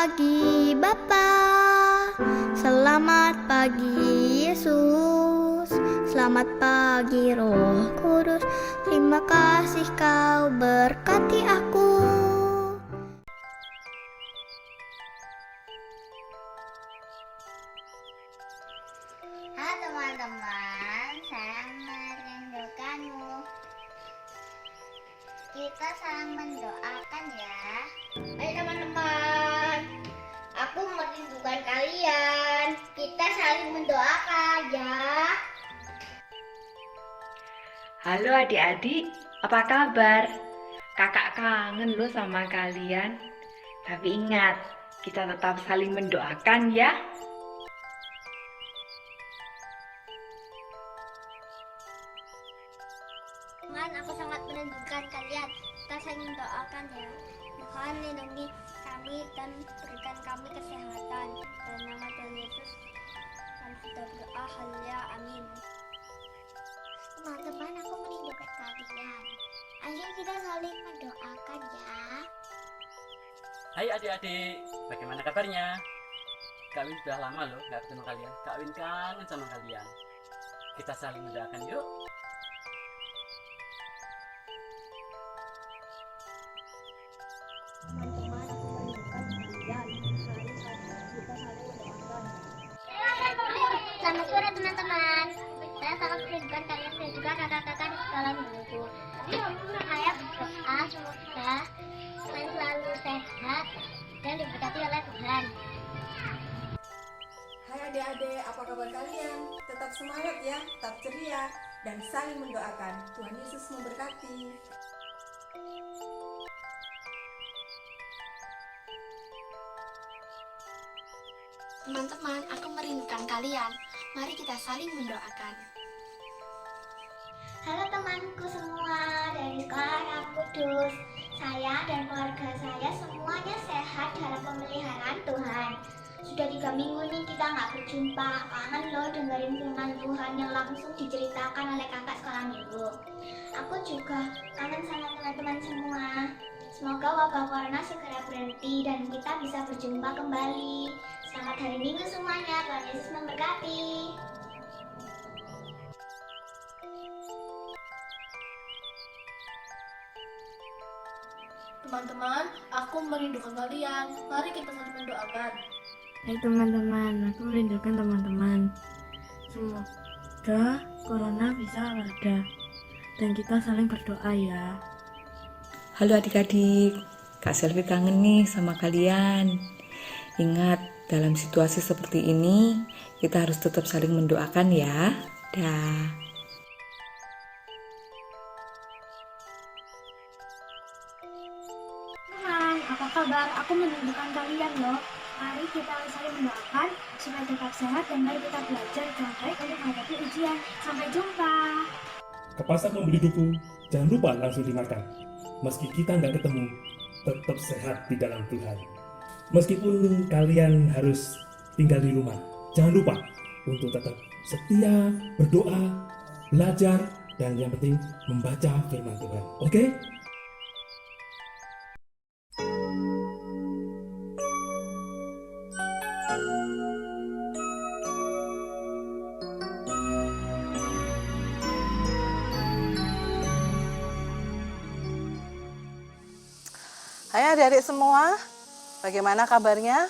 pagi Bapa, selamat pagi Yesus, selamat pagi Roh Kudus. Terima kasih kau berkati aku. Halo teman-teman, saya merindukanmu. Kita saling mendoakan ya. Hai teman-teman, aku merindukan kalian. Kita saling mendoakan ya. Halo adik-adik, apa kabar? Kakak kangen loh sama kalian. Tapi ingat, kita tetap saling mendoakan ya. Teman, aku sangat merindukan kalian. Kita saling mendoakan ya. Tuhan lindungi kami dan berikan kami kesehatan. Dalam nama Tuhan Yesus, kami sudah berdoa. Haleluya, amin. Teman-teman, aku merindukan kalian. Ayo kita saling mendoakan ya. Hai adik-adik, bagaimana kabarnya? Kak Win sudah lama loh gak ketemu kalian. Kak Win kangen sama kalian. Kita saling mendoakan yuk. Teman-teman, aku merindukan kalian. Mari kita saling mendoakan. Selamat sore teman-teman. Saya sangat merindukan kalian dan juga kakak-kakak di sekolah minggu. Saya berdoa semoga kalian selalu sehat dan diberkati oleh Tuhan. Hai adik-adik, apa kabar kalian? Tetap semangat ya, tetap ceria, dan saling mendoakan. Tuhan Yesus memberkati. Teman-teman, aku merindukan kalian. Mari kita saling mendoakan. Halo temanku semua dari sekolah Roh Kudus. Saya dan keluarga saya semuanya sehat dalam pemeliharaan Tuhan. Sudah 3 minggu nih kita nggak berjumpa. Kangen loh dengerin firman Tuhan yang langsung diceritakan oleh kakak sekolah minggu. Aku juga kangen sama teman-teman semua. Semoga wabah corona segera berhenti dan kita bisa berjumpa kembali. Selamat hari Minggu semuanya. Tuhan Yesus memberkati. Teman-teman, aku merindukan kalian. Mari kita saling mendoakan. Hai teman-teman, aku merindukan teman-teman. Semoga corona bisa reda dan kita saling berdoa ya. Halo adik-adik, Kak Selvi kangen nih sama kalian. Ingat, dalam situasi seperti ini, kita harus tetap saling mendoakan ya. Dah. Teman, apa kabar? Aku merindukan kalian loh. Mari kita saling mendoakan supaya tetap sehat dan mari kita belajar dengan baik untuk menghadapi ujian. Sampai jumpa. Ke pasar membeli duku, jangan lupa langsung dimakan. Meski kita nggak ketemu, tetap sehat di dalam Tuhan. Meskipun kalian harus tinggal di rumah, jangan lupa untuk tetap setia, berdoa, belajar, dan yang penting membaca firman Tuhan. Oke? Hai adik-adik semua, bagaimana kabarnya?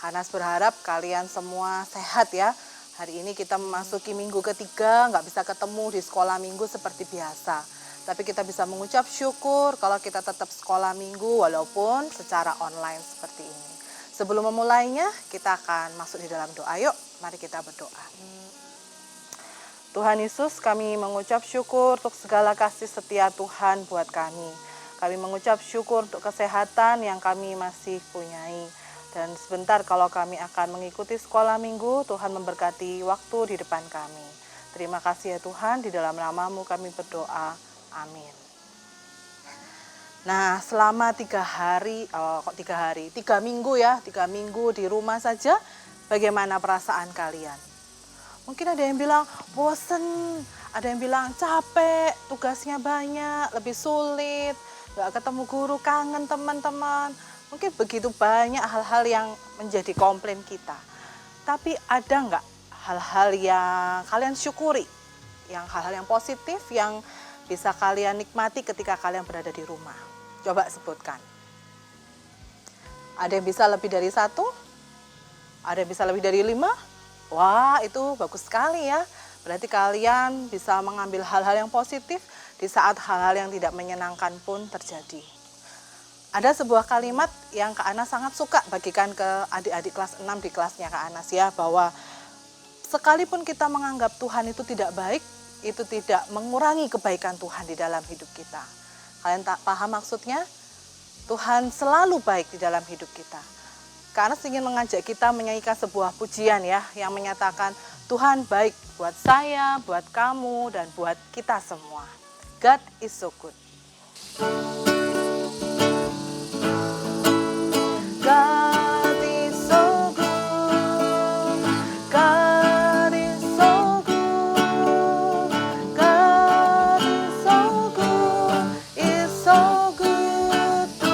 Kanas berharap kalian semua sehat ya. Hari ini kita memasuki minggu ketiga, nggak bisa ketemu di sekolah minggu seperti biasa. Tapi kita bisa mengucap syukur kalau kita tetap sekolah minggu walaupun secara online seperti ini. Sebelum memulainya, kita akan masuk di dalam doa. Yuk, mari kita berdoa. Tuhan Yesus, kami mengucap syukur untuk segala kasih setia Tuhan buat kami. Kami mengucap syukur untuk kesehatan yang kami masih punyai. Dan sebentar kalau kami akan mengikuti sekolah minggu, Tuhan memberkati waktu di depan kami. Terima kasih ya Tuhan, di dalam nama-Mu kami berdoa. Amin. Nah, selama 3 minggu ya, 3 minggu di rumah saja, bagaimana perasaan kalian? Mungkin ada yang bilang bosen, ada yang bilang capek, tugasnya banyak, lebih sulit, gak ketemu guru, kangen teman-teman. Mungkin begitu banyak hal-hal yang menjadi komplain kita. Tapi ada nggak hal-hal yang kalian syukuri? Yang hal-hal yang positif yang bisa kalian nikmati ketika kalian berada di rumah? Coba sebutkan. Ada yang bisa lebih dari 1? Ada yang bisa lebih dari 5? Wah, itu bagus sekali ya. Berarti kalian bisa mengambil hal-hal yang positif di saat hal-hal yang tidak menyenangkan pun terjadi. Ada sebuah kalimat yang Kak Anas sangat suka bagikan ke adik-adik kelas 6 di kelasnya Kak Anas ya, bahwa sekalipun kita menganggap Tuhan itu tidak baik, itu tidak mengurangi kebaikan Tuhan di dalam hidup kita. Kalian tak paham maksudnya? Tuhan selalu baik di dalam hidup kita. Kak Anas ingin mengajak kita menyanyikan sebuah pujian ya, yang menyatakan Tuhan baik buat saya, buat kamu, dan buat kita semua. God is so good. God is so good, God is so good, God is so good, is so good to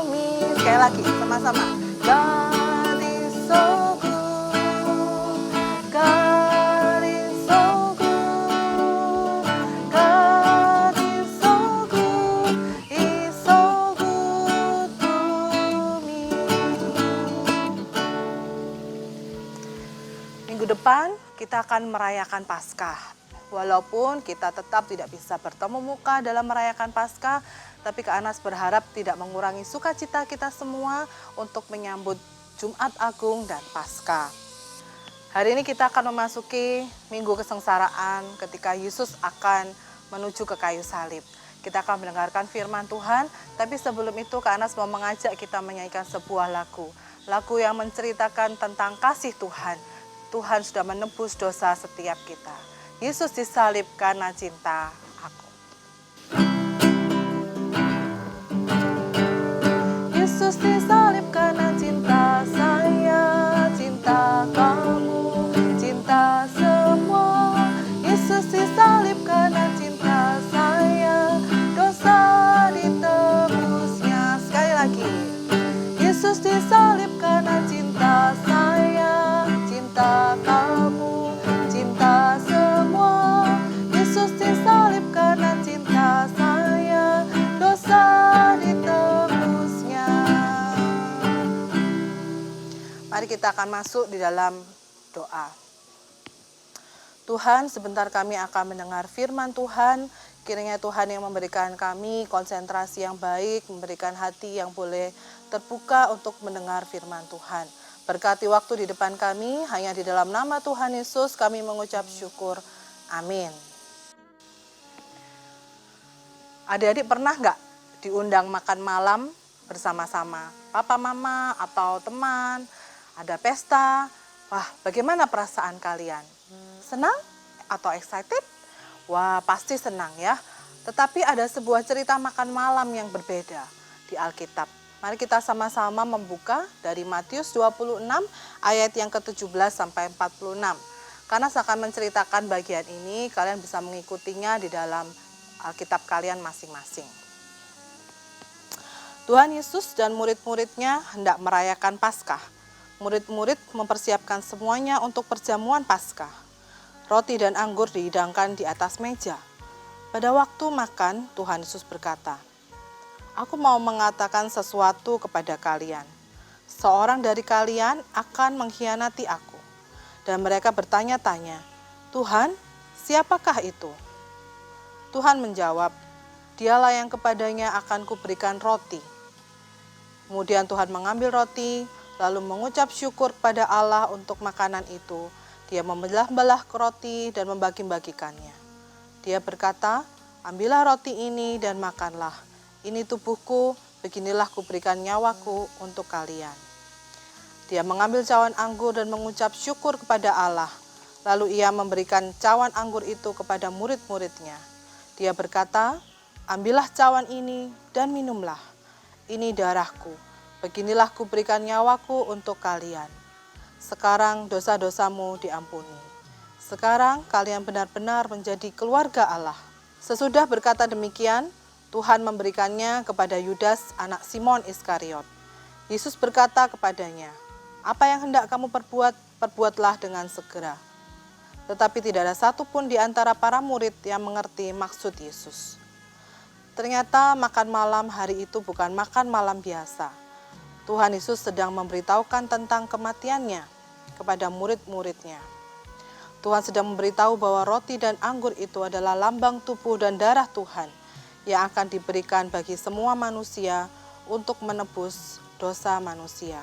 me. Sekali lagi, sama-sama. God is so good, God is so good, God is so good, is so good to me. Minggu depan kita akan merayakan Paskah. Walaupun kita tetap tidak bisa bertemu muka dalam merayakan Paskah, tapi Kak Anas berharap tidak mengurangi sukacita kita semua untuk menyambut Jumat Agung dan Paskah. Hari ini kita akan memasuki Minggu Kesengsaraan ketika Yesus akan menuju ke kayu salib. Kita akan mendengarkan firman Tuhan, tapi sebelum itu Kak Anas mau mengajak kita menyanyikan sebuah lagu. Lagu yang menceritakan tentang kasih Tuhan. Tuhan sudah menebus dosa setiap kita. Yesus disalib karena cinta aku. Yesus disalib karena cinta saya, cinta kamu, cinta semua. Yesus disalib karena cinta saya, dosa ditebusnya. Sekali lagi. Yesus disalib karena cinta saya, cinta kamu, cinta semua. Yesus disalib karena cinta saya, dosa ditebusnya. Mari kita akan masuk di dalam doa. Tuhan, sebentar kami akan mendengar firman Tuhan. Kiranya Tuhan yang memberikan kami konsentrasi yang baik, memberikan hati yang boleh terbuka untuk mendengar firman Tuhan. Berkati waktu di depan kami, hanya di dalam nama Tuhan Yesus kami mengucap syukur. Amin. Adik-adik pernah nggak diundang makan malam bersama-sama? Papa, mama, atau teman, ada pesta. Wah, bagaimana perasaan kalian? Senang atau excited? Wah, pasti senang ya. Tetapi ada sebuah cerita makan malam yang berbeda di Alkitab. Mari kita sama-sama membuka dari Matius 26 ayat yang ke-17 sampai 46. Karena saya akan menceritakan bagian ini, kalian bisa mengikutinya di dalam Alkitab kalian masing-masing. Tuhan Yesus dan murid-muridnya hendak merayakan Paskah. Murid-murid mempersiapkan semuanya untuk perjamuan Paskah. Roti dan anggur dihidangkan di atas meja. Pada waktu makan, Tuhan Yesus berkata, Aku mau mengatakan sesuatu kepada kalian. Seorang dari kalian akan mengkhianati aku. Dan mereka bertanya-tanya, Tuhan, siapakah itu? Tuhan menjawab, Dialah yang kepadanya akan kuberikan roti. Kemudian Tuhan mengambil roti, lalu mengucap syukur kepada Allah untuk makanan itu. Dia membelah-belah roti dan membagi-bagikannya. Dia berkata, Ambillah roti ini dan makanlah. Ini tubuhku, beginilah kuberikan nyawaku untuk kalian. Dia mengambil cawan anggur dan mengucap syukur kepada Allah. Lalu ia memberikan cawan anggur itu kepada murid-muridnya. Dia berkata, Ambillah cawan ini dan minumlah. Ini darahku, beginilah kuberikan nyawaku untuk kalian. Sekarang dosa-dosamu diampuni. Sekarang kalian benar-benar menjadi keluarga Allah. Sesudah berkata demikian, Tuhan memberikannya kepada Yudas anak Simon Iskariot. Yesus berkata kepadanya, "Apa yang hendak kamu perbuat, perbuatlah dengan segera." Tetapi tidak ada satupun di antara para murid yang mengerti maksud Yesus. Ternyata makan malam hari itu bukan makan malam biasa. Tuhan Yesus sedang memberitahukan tentang kematiannya kepada murid-muridnya. Tuhan sedang memberitahu bahwa roti dan anggur itu adalah lambang tubuh dan darah Tuhan yang akan diberikan bagi semua manusia untuk menebus dosa manusia.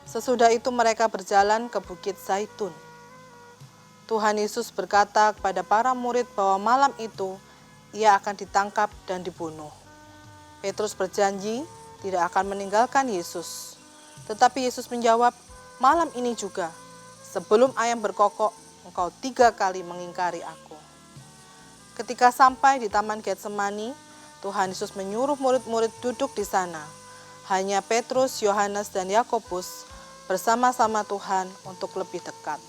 Sesudah itu mereka berjalan ke Bukit Zaitun. Tuhan Yesus berkata kepada para murid bahwa malam itu ia akan ditangkap dan dibunuh. Petrus berjanji tidak akan meninggalkan Yesus. Tetapi Yesus menjawab, "Malam ini juga, sebelum ayam berkokok, engkau 3 kali mengingkari aku." Ketika sampai di Taman Getsemani, Tuhan Yesus menyuruh murid-murid duduk di sana. Hanya Petrus, Yohanes, dan Yakobus bersama-sama Tuhan untuk lebih dekat.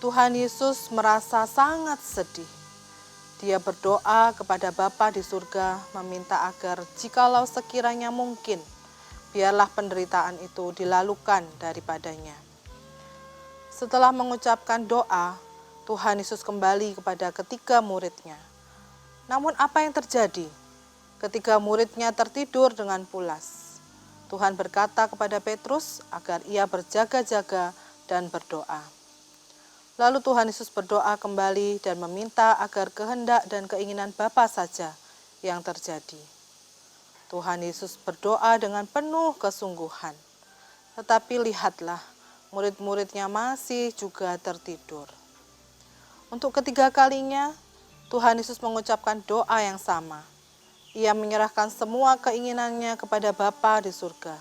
Tuhan Yesus merasa sangat sedih. Dia berdoa kepada Bapa di surga meminta agar jikalau sekiranya mungkin, biarlah penderitaan itu dilalukan daripadanya. Setelah mengucapkan doa, Tuhan Yesus kembali kepada ketiga muridnya. Namun apa yang terjadi? Ketika muridnya tertidur dengan pulas, Tuhan berkata kepada Petrus agar ia berjaga-jaga dan berdoa. Lalu Tuhan Yesus berdoa kembali dan meminta agar kehendak dan keinginan Bapa saja yang terjadi. Tuhan Yesus berdoa dengan penuh kesungguhan. Tetapi lihatlah, murid-muridnya masih juga tertidur. Untuk ketiga kalinya, Tuhan Yesus mengucapkan doa yang sama. Ia menyerahkan semua keinginannya kepada Bapa di surga.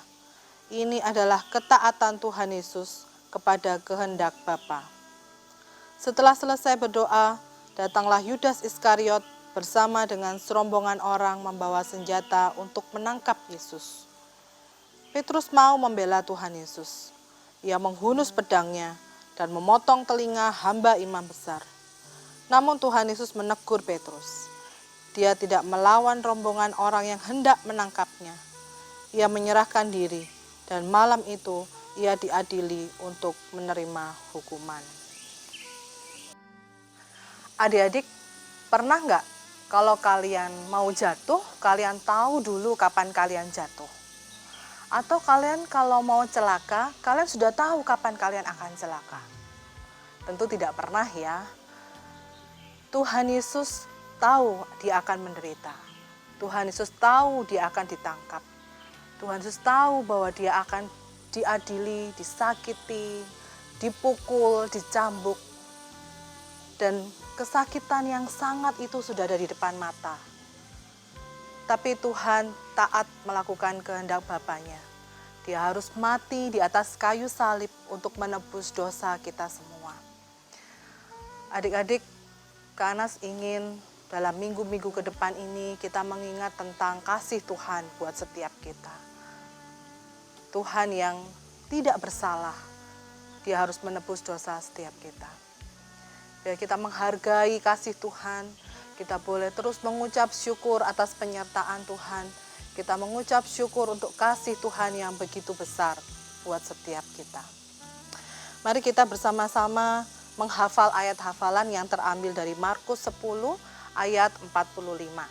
Ini adalah ketaatan Tuhan Yesus kepada kehendak Bapa. Setelah selesai berdoa, datanglah Yudas Iskariot bersama dengan serombongan orang membawa senjata untuk menangkap Yesus. Petrus mau membela Tuhan Yesus. Ia menghunus pedangnya dan memotong telinga hamba imam besar. Namun Tuhan Yesus menegur Petrus. Dia tidak melawan rombongan orang yang hendak menangkapnya. Ia menyerahkan diri dan malam itu ia diadili untuk menerima hukuman. Adik-adik, pernah nggak kalau kalian mau jatuh, kalian tahu dulu kapan kalian jatuh? Atau kalian kalau mau celaka, kalian sudah tahu kapan kalian akan celaka? Tentu tidak pernah ya. Tuhan Yesus tahu dia akan menderita. Tuhan Yesus tahu dia akan ditangkap. Tuhan Yesus tahu bahwa dia akan diadili, disakiti, dipukul, dicambuk. Dan kesakitan yang sangat itu sudah ada di depan mata. Tapi Tuhan taat melakukan kehendak Bapanya. Dia harus mati di atas kayu salib untuk menebus dosa kita semua. Adik-adik, Kak Anas ingin dalam minggu-minggu ke depan ini kita mengingat tentang kasih Tuhan buat setiap kita. Tuhan yang tidak bersalah, dia harus menebus dosa setiap kita. Biar kita menghargai kasih Tuhan, kita boleh terus mengucap syukur atas penyertaan Tuhan. Kita mengucap syukur untuk kasih Tuhan yang begitu besar buat setiap kita. Mari kita bersama-sama menghafal ayat hafalan yang terambil dari Markus 10 ayat 45.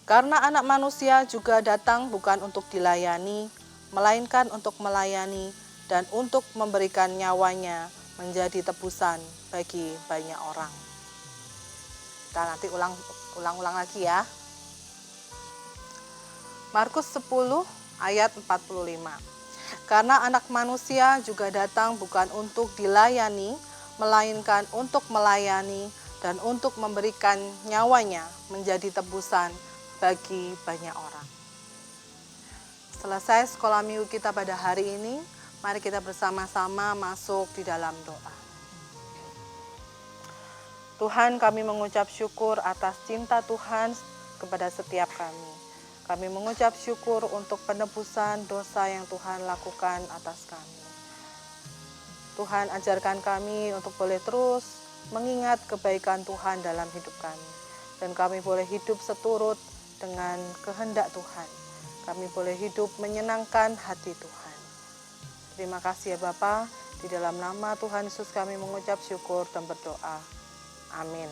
Karena anak manusia juga datang bukan untuk dilayani, melainkan untuk melayani dan untuk memberikan nyawanya menjadi tebusan bagi banyak orang. Kita nanti ulang lagi ya. Markus 10 ayat 45. Karena anak manusia juga datang bukan untuk dilayani, melainkan untuk melayani dan untuk memberikan nyawanya menjadi tebusan bagi banyak orang. Selesai sekolah minggu kita pada hari ini, mari kita bersama-sama masuk di dalam doa. Tuhan, kami mengucap syukur atas cinta Tuhan kepada setiap kami. Kami mengucap syukur untuk penebusan dosa yang Tuhan lakukan atas kami. Tuhan, ajarkan kami untuk boleh terus mengingat kebaikan Tuhan dalam hidup kami. Dan kami boleh hidup seturut dengan kehendak Tuhan. Kami boleh hidup menyenangkan hati Tuhan. Terima kasih ya Bapa. Di dalam nama Tuhan Yesus kami mengucap syukur dan berdoa. Amin.